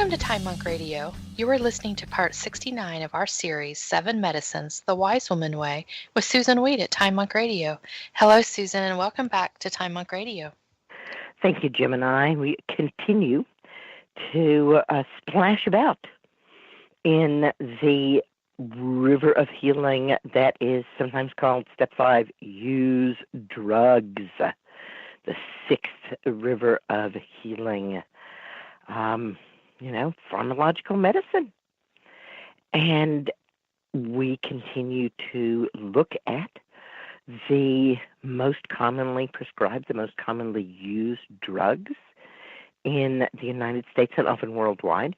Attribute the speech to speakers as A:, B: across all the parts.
A: Welcome to Time Monk Radio. You are listening to part 69 of our series, 7 Medicines, The Wise Woman Way, with Susan Weed at Time Monk Radio. Hello, Susan, and welcome back to Time Monk Radio.
B: Thank you, Gemini. We continue to splash about in the river of healing that is sometimes called Step 5, use drugs, the sixth river of healing, pharmacological medicine. And we continue to look at the most commonly prescribed, the most commonly used drugs in the United States and often worldwide,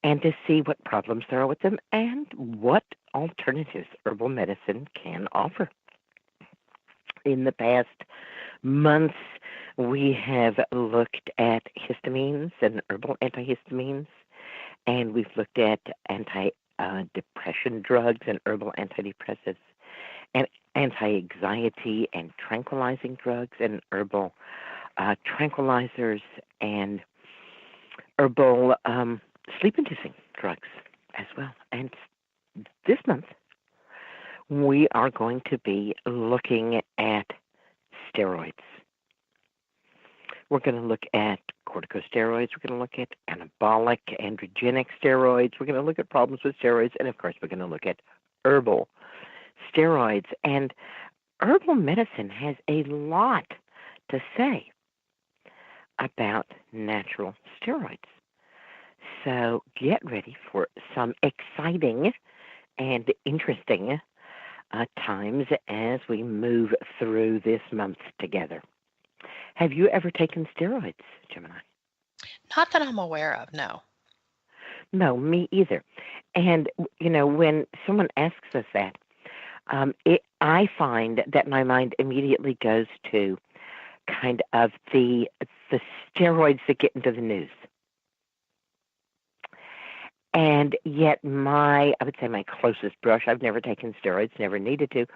B: and to see what problems there are with them and what alternatives herbal medicine can offer. In the past months, we have looked at histamines and herbal antihistamines, and we've looked at anti-depression drugs and herbal antidepressants, and anti-anxiety and tranquilizing drugs and herbal tranquilizers and herbal sleep-inducing drugs as well. And this month, we are going to be looking at steroids. We're going to look at corticosteroids. We're going to look at anabolic, androgenic steroids. We're going to look at problems with steroids. And, of course, we're going to look at herbal steroids. And herbal medicine has a lot to say about natural steroids. So get ready for some exciting and interesting times as we move through this month together. Have you ever taken steroids, Gemini?
A: Not that I'm aware of, no.
B: No, me either. And, when someone asks us that, I find that my mind immediately goes to kind of the steroids that get into the news. And yet I would say my closest brush, I've never taken steroids, never needed to,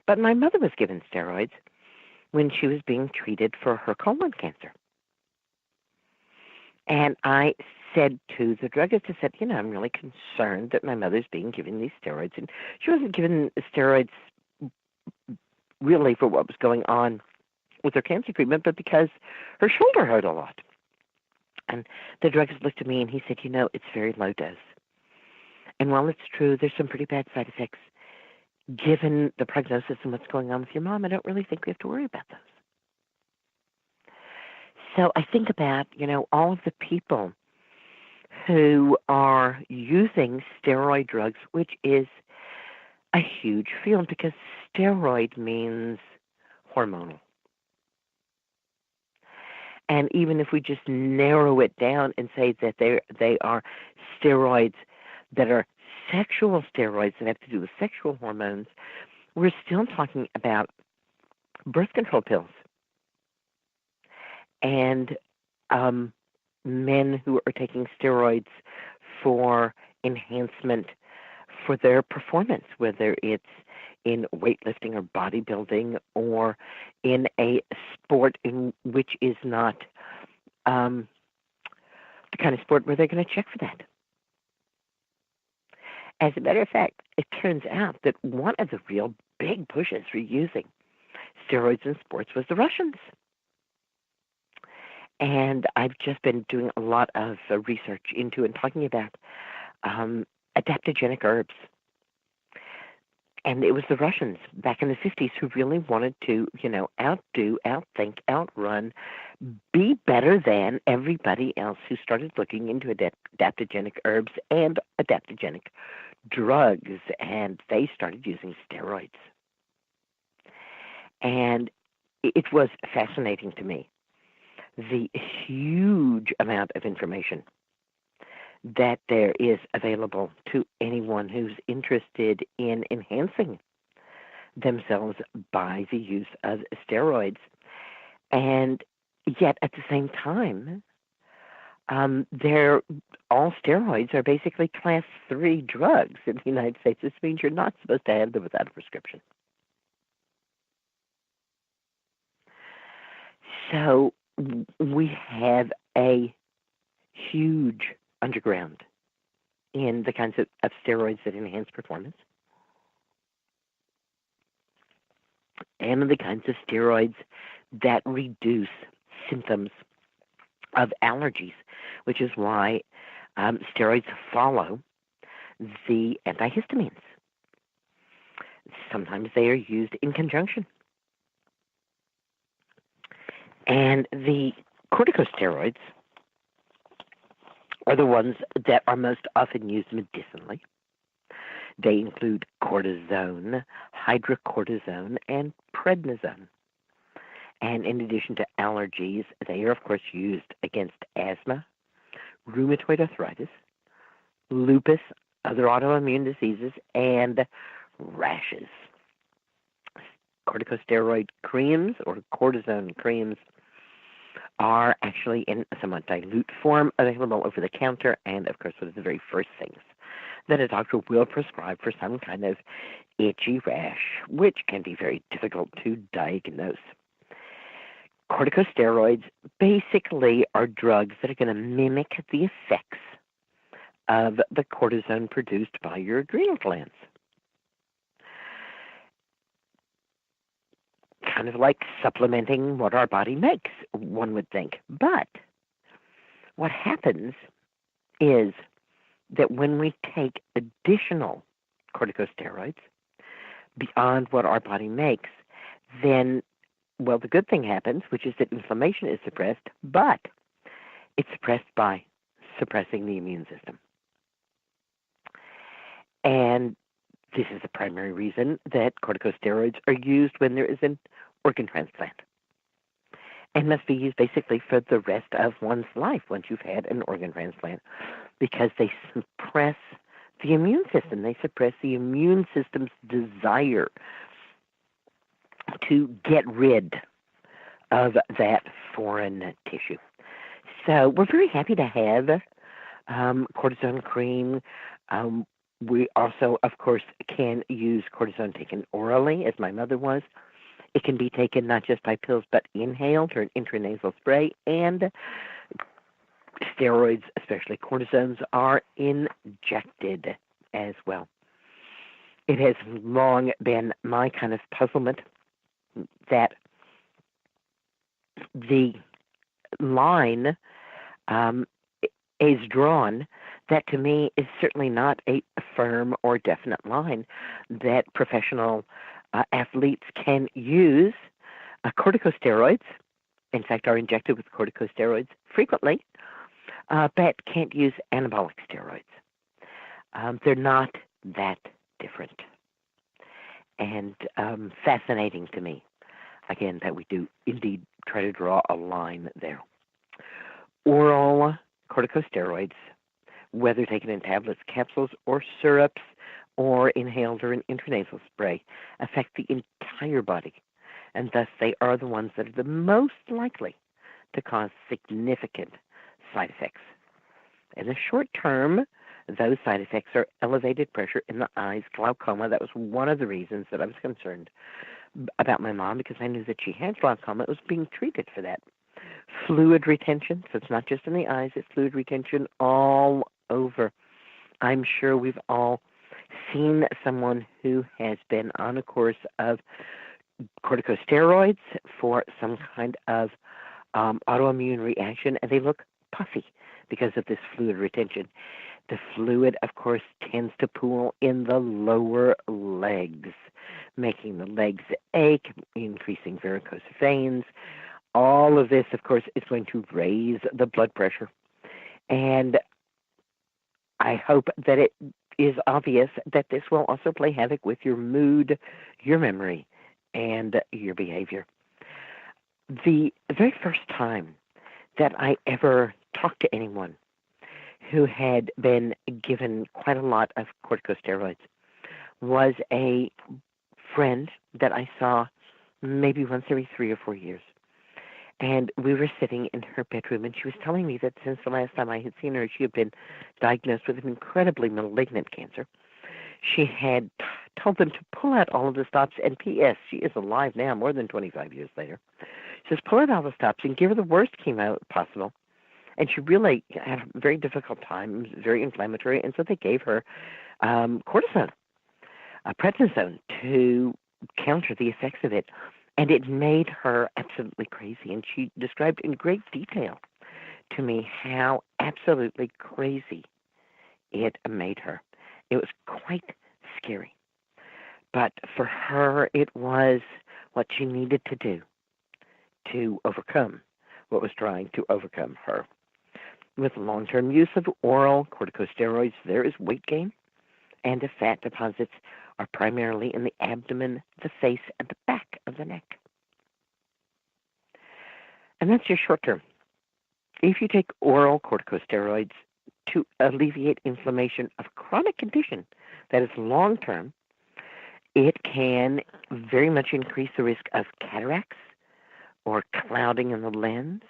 B: but my mother was given steroids when she was being treated for her colon cancer. And I said to the druggist, I said, I'm really concerned that my mother's being given these steroids. And she wasn't given steroids really for what was going on with her cancer treatment, but because her shoulder hurt a lot. And the druggist looked at me and he said, it's very low dose. And while it's true, there's some pretty bad side effects, given the prognosis and what's going on with your mom, I don't really think we have to worry about those. So I think about, all of the people who are using steroid drugs, which is a huge field because steroid means hormonal. And even if we just narrow it down and say that they are steroids that are sexual steroids that have to do with sexual hormones, we're still talking about birth control pills and men who are taking steroids for enhancement for their performance, whether it's in weightlifting or bodybuilding or in a sport in which is not the kind of sport where they're going to check for that. As a matter of fact, it turns out that one of the real big pushes for using steroids in sports was the Russians. And I've just been doing a lot of research into and talking about adaptogenic herbs. And it was the Russians back in the 50s who really wanted to, outdo, outthink, outrun, be better than everybody else who started looking into adaptogenic herbs and adaptogenic drugs, and they started using steroids. And it was fascinating to me, the huge amount of information that there is available to anyone who's interested in enhancing themselves by the use of steroids. And yet at the same time, all steroids are basically class 3 drugs in the United States. This means you're not supposed to have them without a prescription. So we have a huge underground in the kinds of steroids that enhance performance and in the kinds of steroids that reduce symptoms of allergies, which is why steroids follow the antihistamines. Sometimes they are used in conjunction. And the corticosteroids are the ones that are most often used medicinally. They include cortisone, hydrocortisone, and prednisone. And in addition to allergies, they are, of course, used against asthma, rheumatoid arthritis, lupus, other autoimmune diseases, and rashes. Corticosteroid creams or cortisone creams are actually in a somewhat dilute form, available over the counter, and of course one of the very first things that a doctor will prescribe for some kind of itchy rash, which can be very difficult to diagnose. Corticosteroids basically are drugs that are going to mimic the effects of the cortisone produced by your adrenal glands. Kind of like supplementing what our body makes, one would think. But what happens is that when we take additional corticosteroids beyond what our body makes, then, well, the good thing happens, which is that inflammation is suppressed, but it's suppressed by suppressing the immune system. And this is the primary reason that corticosteroids are used when there is an organ transplant, and must be used basically for the rest of one's life once you've had an organ transplant, because they suppress the immune system. They suppress the immune system's desire to get rid of that foreign tissue. So we're very happy to have cortisone cream. We also, of course, can use cortisone taken orally, as my mother was. It can be taken not just by pills, but inhaled or an intranasal spray. And steroids, especially cortisones, are injected as well. It has long been my kind of puzzlement that the line is drawn that to me is certainly not a firm or definite line that professional athletes can use corticosteroids, in fact are injected with corticosteroids frequently, but can't use anabolic steroids. They're not that different. And fascinating to me, again, that we do indeed try to draw a line there. Oral corticosteroids, whether taken in tablets, capsules, or syrups, or inhaled or an intranasal spray, affect the entire body, and thus they are the ones that are the most likely to cause significant side effects. In the short term, those side effects are elevated pressure in the eyes, glaucoma. That was one of the reasons that I was concerned about my mom, because I knew that she had glaucoma. It was being treated for that. Fluid retention, so it's not just in the eyes, it's fluid retention all over. I'm sure we've all seen someone who has been on a course of corticosteroids for some kind of autoimmune reaction, and they look puffy because of this fluid retention. The fluid, of course, tends to pool in the lower legs, making the legs ache, increasing varicose veins. All of this, of course, is going to raise the blood pressure. And I hope that it is obvious that this will also play havoc with your mood, your memory, and your behavior. The very first time that I ever talked to anyone who had been given quite a lot of corticosteroids was a friend that I saw maybe once every 3 or 4 years. And we were sitting in her bedroom, and she was telling me that since the last time I had seen her, she had been diagnosed with an incredibly malignant cancer. She had told them to pull out all of the stops, and P.S., she is alive now, more than 25 years later. She says, pull out all the stops and give her the worst chemo possible, And she really had a very difficult time, very inflammatory, and so they gave her cortisone, prednisone, to counter the effects of it. And it made her absolutely crazy. And she described in great detail to me how absolutely crazy it made her. It was quite scary. But for her, it was what she needed to do to overcome what was trying to overcome her. With long-term use of oral corticosteroids, there is weight gain, and the fat deposits are primarily in the abdomen, the face, and the back of the neck. And that's your short term. If you take oral corticosteroids to alleviate inflammation of chronic condition that is long term, it can very much increase the risk of cataracts or clouding in the lens.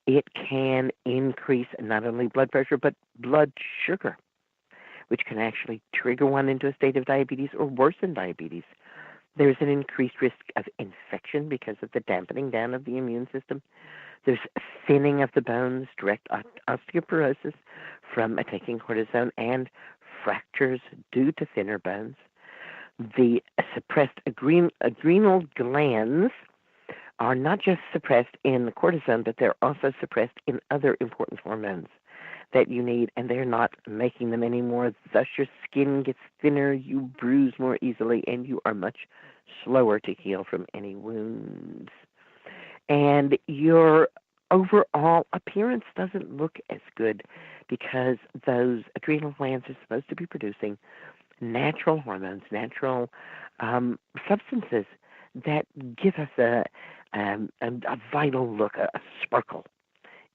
B: It can increase not only blood pressure but blood sugar, which can actually trigger one into a state of diabetes or worsen diabetes. There's an increased risk of infection because of the dampening down of the immune system. There's thinning of the bones, direct osteoporosis from taking cortisone, and fractures due to thinner bones. The suppressed adrenal glands are not just suppressed in the cortisone, but they're also suppressed in other important hormones that you need, and they're not making them anymore. Thus, your skin gets thinner, you bruise more easily, and you are much slower to heal from any wounds. And your overall appearance doesn't look as good because those adrenal glands are supposed to be producing natural hormones, natural substances that give us a vital look, a sparkle,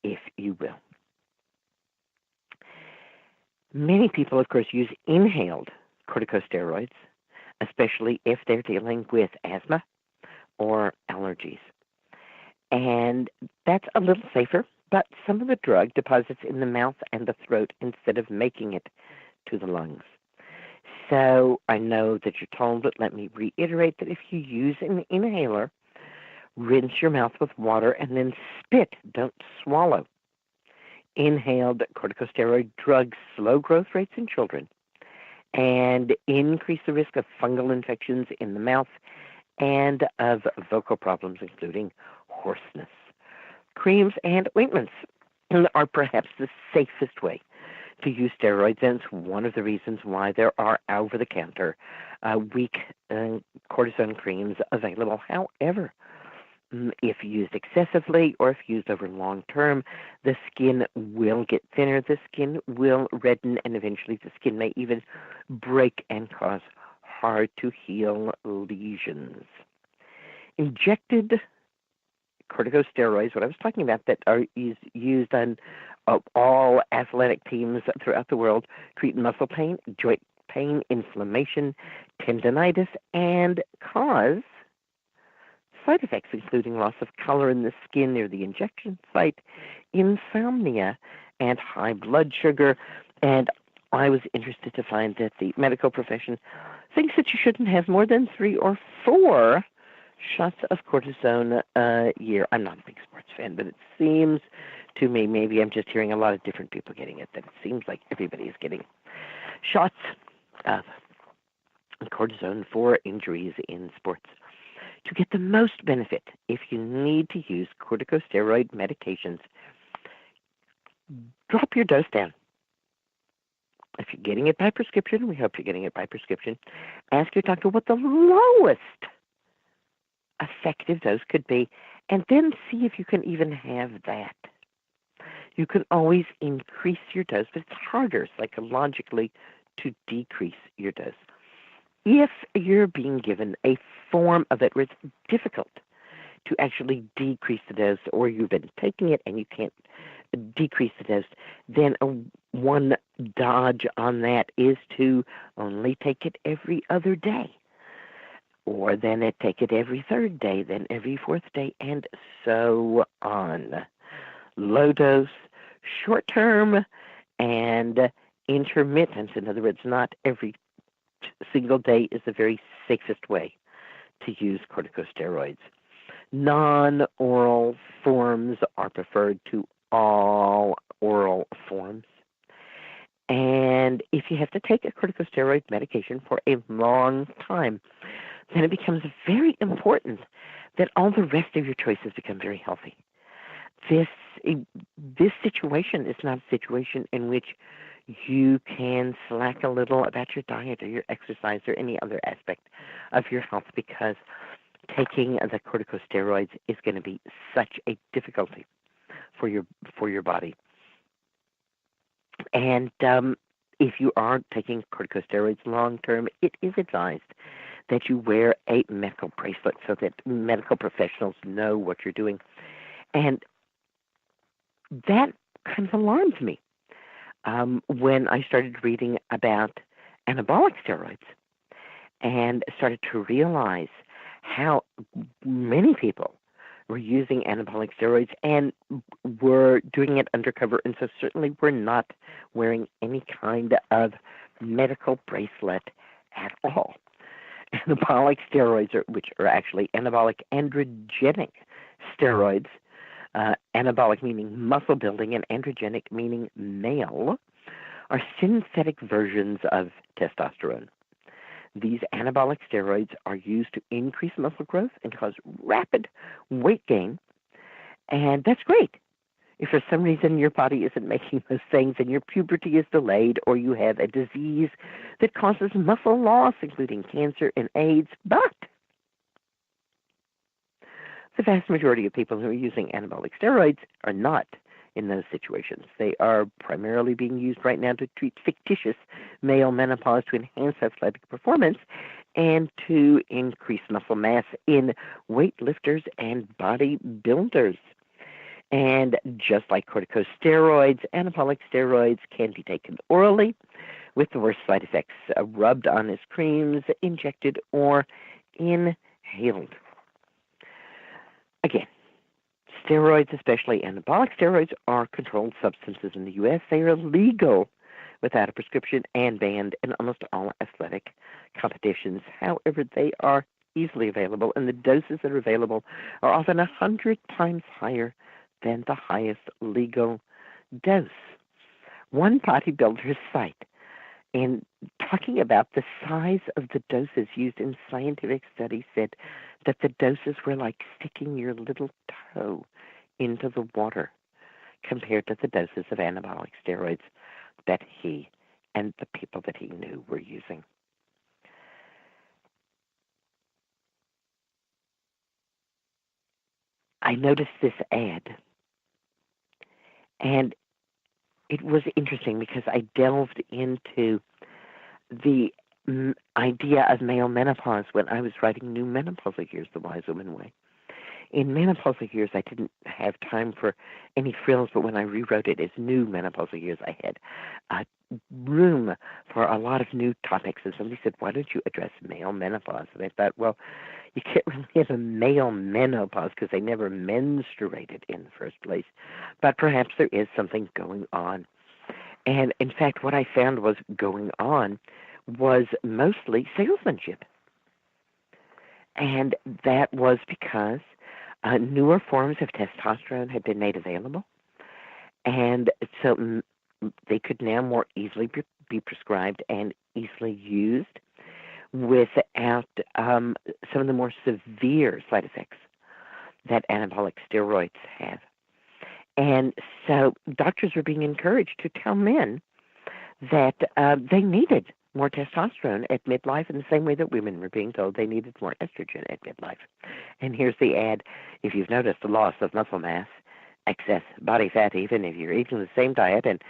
B: if you will. Many people, of course, use inhaled corticosteroids, especially if they're dealing with asthma or allergies. And that's a little safer, but some of the drug deposits in the mouth and the throat instead of making it to the lungs. So I know that you're told, but let me reiterate that if you use an inhaler, rinse your mouth with water and then spit, don't swallow. Inhaled corticosteroid drugs slow growth rates in children and increase the risk of fungal infections in the mouth and of vocal problems, including hoarseness. Creams and ointments are perhaps the safest way to use steroids, and it's one of the reasons why there are over-the-counter weak cortisone creams available. However, if used excessively or if used over long term, the skin will get thinner, the skin will redden, and eventually the skin may even break and cause hard-to-heal lesions. Injected corticosteroids, what I was talking about, that are used on all athletic teams throughout the world, treat muscle pain, joint pain, inflammation, tendinitis, and cause side effects, including loss of color in the skin near the injection site, insomnia, and high blood sugar. And I was interested to find that the medical profession thinks that you shouldn't have more than 3 or 4 shots of cortisone a year. I'm not a big sports fan, but it seems to me, maybe I'm just hearing a lot of different people getting it, that it seems like everybody is getting shots of cortisone for injuries in sports. To get the most benefit, if you need to use corticosteroid medications, drop your dose down. If you're getting it by prescription, we hope you're getting it by prescription, ask your doctor what the lowest effective dose could be, and then see if you can even have that. You can always increase your dose, but it's harder psychologically to decrease your dose. If you're being given a form of it where it's difficult to actually decrease the dose, or you've been taking it and you can't decrease the dose, then one dodge on that is to only take it every other day, or then take it every third day, then every fourth day, and so on. Low dose, short term, and intermittent. In other words, not every single day is the very safest way to use corticosteroids. Non-oral forms are preferred to all oral forms. And if you have to take a corticosteroid medication for a long time, then it becomes very important that all the rest of your choices become very healthy. This situation is not a situation in which you can slack a little about your diet or your exercise or any other aspect of your health, because taking the corticosteroids is going to be such a difficulty for your body. And if you are taking corticosteroids long term, it is advised that you wear a medical bracelet so that medical professionals know what you're doing. And that kind of alarmed me when I started reading about anabolic steroids and started to realize how many people were using anabolic steroids and were doing it undercover, and so certainly were not wearing any kind of medical bracelet at all. Anabolic steroids, which are actually anabolic androgenic steroids, anabolic meaning muscle building and androgenic meaning male, are synthetic versions of testosterone. These anabolic steroids are used to increase muscle growth and cause rapid weight gain, and that's great. If for some reason your body isn't making those things and your puberty is delayed, or you have a disease that causes muscle loss, including cancer and AIDS, but the vast majority of people who are using anabolic steroids are not in those situations. They are primarily being used right now to treat fictitious male menopause, to enhance athletic performance, and to increase muscle mass in weightlifters and bodybuilders. And just like corticosteroids, anabolic steroids can be taken orally, with the worst side effects rubbed on as creams, injected, or inhaled. Again, steroids, especially anabolic steroids, are controlled substances in the U.S. They are legal without a prescription and banned in almost all athletic competitions. However, they are easily available, and the doses that are available are often 100 times higher than the highest legal dose. One bodybuilder's site, in talking about the size of the doses used in scientific studies, said that the doses were like sticking your little toe into the water compared to the doses of anabolic steroids that he and the people that he knew were using. I noticed this ad, and it was interesting because I delved into the idea of male menopause when I was writing New Menopausal Years, The Wise Woman Way. In menopausal years, I didn't have time for any frills, but when I rewrote it as New Menopausal Years, I had room for a lot of new topics. And somebody said, why don't you address male menopause? And I thought, well, you can't really have a male menopause because they never menstruated in the first place. But perhaps there is something going on. And in fact, what I found was going on was mostly salesmanship. And that was because newer forms of testosterone had been made available, and so they could now more easily be prescribed and easily used without some of the more severe side effects that anabolic steroids have. And so doctors were being encouraged to tell men that they needed more testosterone at midlife in the same way that women were being told they needed more estrogen at midlife. And here's the ad. If you've noticed the loss of muscle mass, excess body fat, even if you're eating the same diet and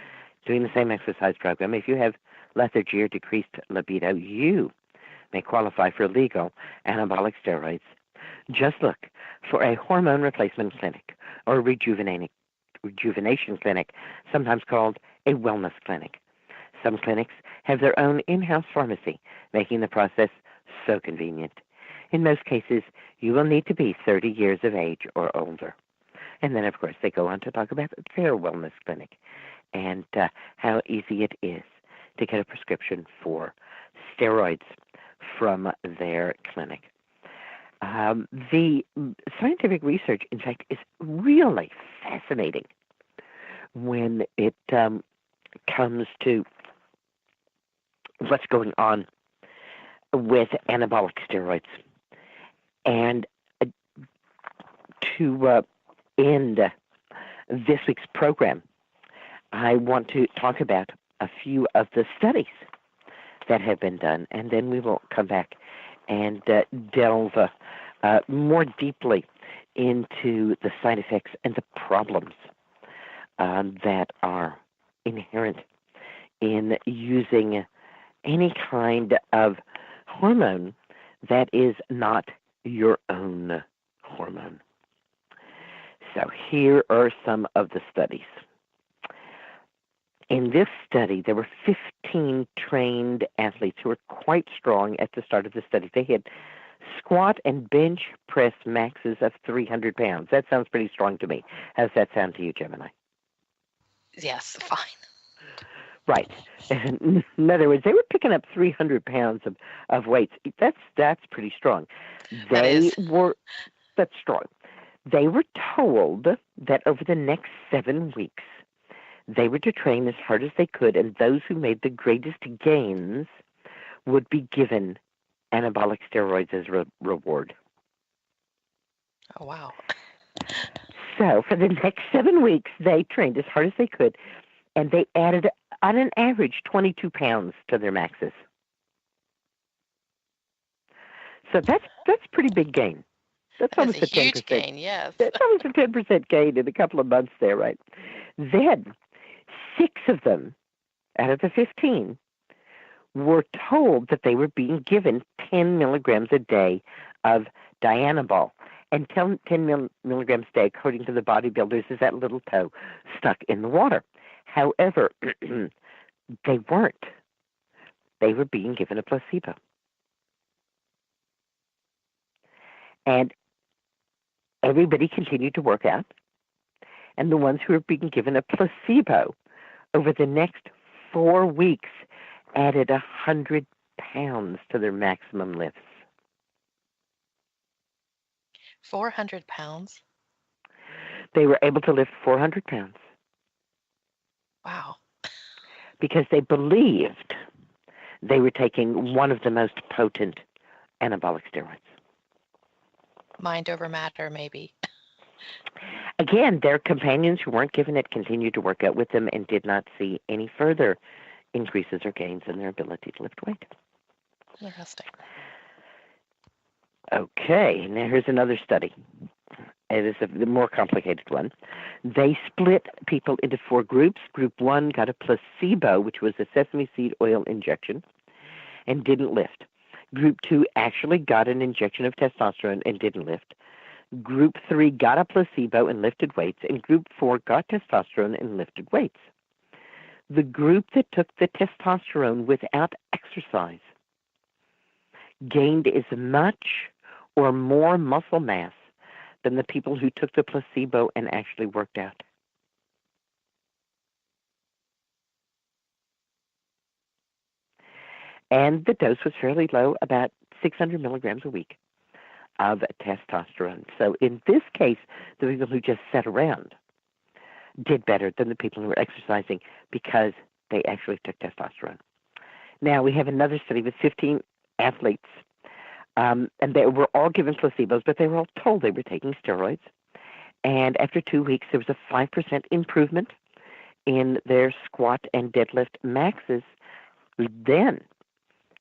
B: doing the same exercise program, if you have lethargy or decreased libido, you may qualify for legal anabolic steroids. Just look for a hormone replacement clinic or rejuvenation clinic, sometimes called a wellness clinic. Some clinics have their own in-house pharmacy, making the process so convenient. In most cases, you will need to be 30 years of age or older. And then, of course, they go on to talk about their wellness clinic and how easy it is to get a prescription for steroids from their clinic. The scientific research, in fact, is really fascinating when it comes to what's going on with anabolic steroids. And to end this week's program, I want to talk about a few of the studies that have been done, and then we will come back and delve more deeply into the side effects and the problems that are inherent in using any kind of hormone that is not your own hormone. So here are some of the studies. In this study, there were 15 trained athletes who were quite strong at the start of the study. They had squat and bench press maxes of 300 pounds. That sounds pretty strong to me. How does that sound to you, Gemini?
A: Yes, fine.
B: Right. In other words, they were picking up 300 pounds of weights. That's pretty strong. That's strong. They were told that over the next 7 weeks, they were to train as hard as they could, and those who made the greatest gains would be given anabolic steroids as reward.
A: Oh, wow.
B: So for the next 7 weeks, they trained as hard as they could, and they added, on an average, 22 pounds to their maxes. So that's pretty big gain. That's almost a
A: huge
B: 10%.
A: Gain, yes.
B: That's almost a 10% gain in a couple of months there, right? Then 6 of them out of the 15 were told that they were being given 10 milligrams a day of Dianabol. And 10 milligrams a day, according to the bodybuilders, is that little toe stuck in the water. However, they weren't. They were being given a placebo. And everybody continued to work out. And the ones who were being given a placebo over the next 4 weeks added 100 pounds to their maximum lifts.
A: 400 pounds?
B: They were able to lift 400 pounds.
A: Wow.
B: Because they believed they were taking one of the most potent anabolic steroids.
A: Mind over matter, maybe.
B: Again, their companions who weren't given it continued to work out with them and did not see any further increases or gains in their ability to lift weight.
A: Interesting.
B: Okay, now here's another study. It is the more complicated one. They split people into 4 groups. Group 1 got a placebo, which was a sesame seed oil injection, and didn't lift. Group 2 actually got an injection of testosterone and didn't lift. Group 3 got a placebo and lifted weights, and Group 4 got testosterone and lifted weights. The group that took the testosterone without exercise gained as much or more muscle mass than the people who took the placebo and actually worked out. And the dose was fairly low, about 600 milligrams a week of testosterone. So in this case, the people who just sat around did better than the people who were exercising because they actually took testosterone. Now we have another study with 15 athletes, and they were all given placebos, but they were all told they were taking steroids. And after 2 weeks, there was a 5% improvement in their squat and deadlift maxes. Then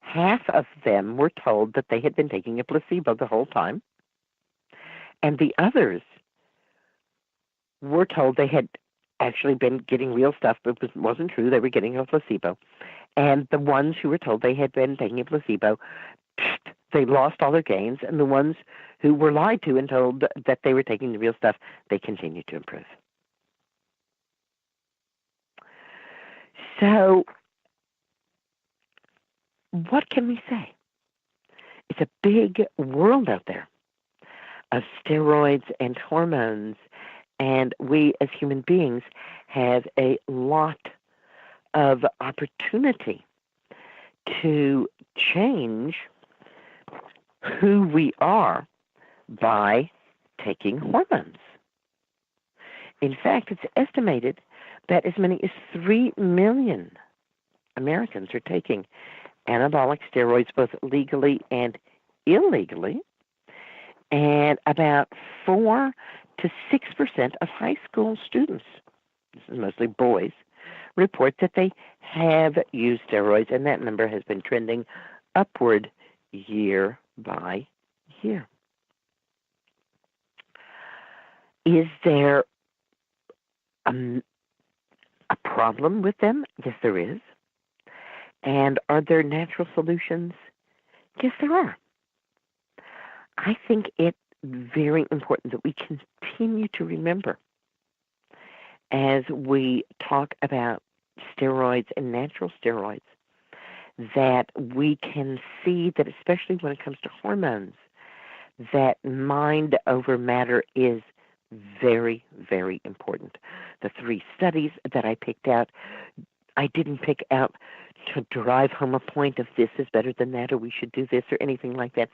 B: half of them were told that they had been taking a placebo the whole time, and the others were told they had actually been getting real stuff, but it wasn't true. They were getting a placebo. And the ones who were told they had been taking a placebo, they lost all their gains, and the ones who were lied to and told that they were taking the real stuff, they continued to improve. So what can we say? It's a big world out there of steroids and hormones, and we as human beings have a lot of opportunity to change who we are by taking hormones. In fact, it's estimated that as many as 3 million Americans are taking anabolic steroids both legally and illegally, and about 4 to 6% of high school students, this is mostly boys, report that they have used steroids, and that number has been trending upward year by year. Is there a problem with them? Yes, there is. And are there natural solutions? Yes, there are. I think it's very important that we continue to remember as we talk about steroids and natural steroids that we can see that, especially when it comes to hormones, that mind over matter is very, very important. The 3 studies that I picked out, I didn't pick out to drive home a point of this is better than that, or we should do this, or anything like that,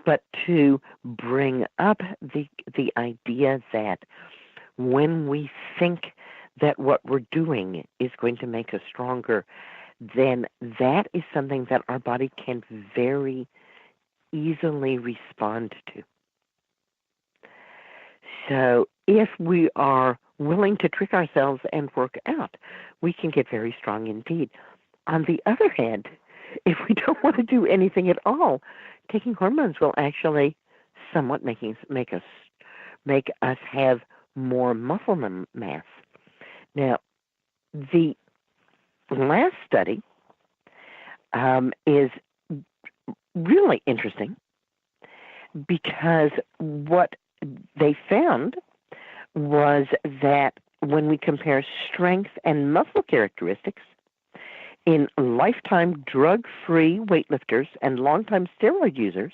B: but to bring up the idea that when we think that what we're doing is going to make us stronger, then that is something that our body can very easily respond to. So if we are willing to trick ourselves and work out, we can get very strong indeed. On the other hand, if we don't want to do anything at all, taking hormones will actually somewhat make us have more muscle mass. Now, the last study is really interesting because what they found was that when we compare strength and muscle characteristics in lifetime drug-free weightlifters and long-time steroid users,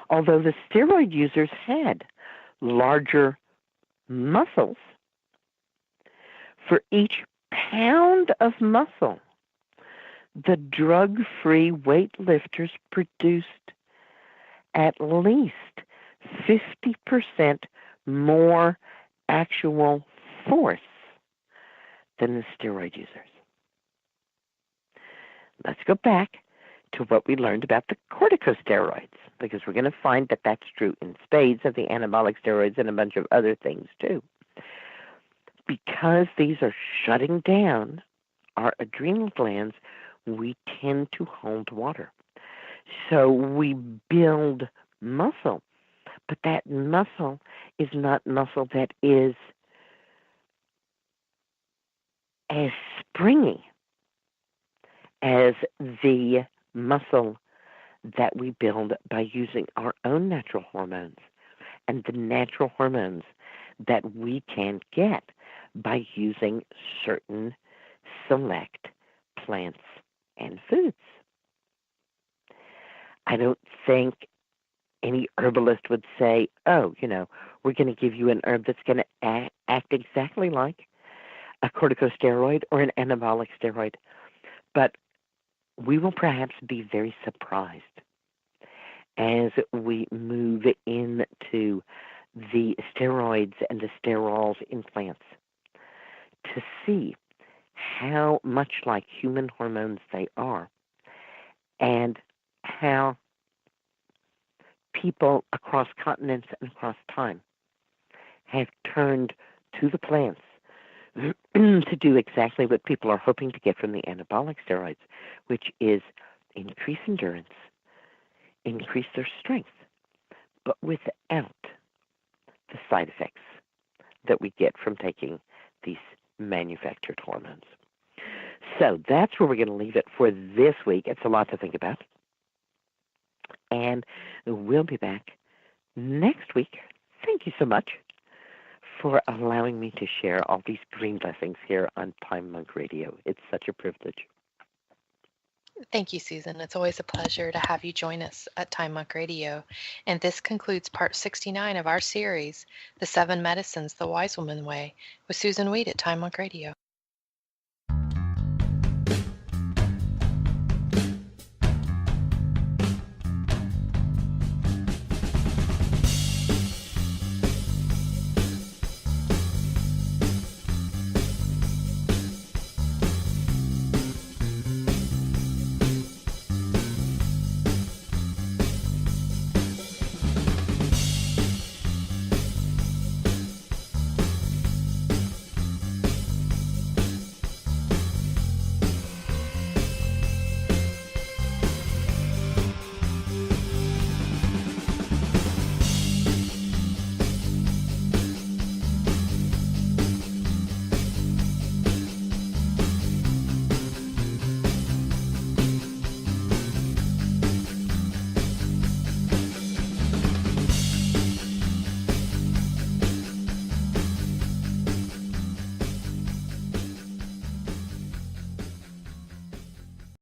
B: although the steroid users had larger muscles, for each pound of muscle, the drug-free weightlifters produced at least 50% more actual force than the steroid users. Let's go back to what we learned about the corticosteroids, because we're going to find that that's true in spades of the anabolic steroids and a bunch of other things too. Because these are shutting down our adrenal glands, we tend to hold water. So we build muscle, but that muscle is not muscle that is as springy as the muscle that we build by using our own natural hormones and the natural hormones that we can get by using certain select plants and foods. I don't think any herbalist would say, oh, we're going to give you an herb that's going to act exactly like a corticosteroid or an anabolic steroid. But we will perhaps be very surprised as we move into the steroids and the sterols in plants to see how much like human hormones they are and how people across continents and across time have turned to the plants to do exactly what people are hoping to get from the anabolic steroids, which is increase endurance, increase their strength, but without the side effects that we get from taking these manufactured hormones. So that's where we're going to leave it for this week. It's a lot to think about. And we'll be back next week. Thank you so much for allowing me to share all these green blessings here on Time Monk Radio. It's such a privilege.
A: Thank you, Susan. It's always a pleasure to have you join us at Time Monk Radio. And this concludes part 69 of our series, The 7 Medicines the Wise Woman Way, with Susan Weed at Time Monk Radio.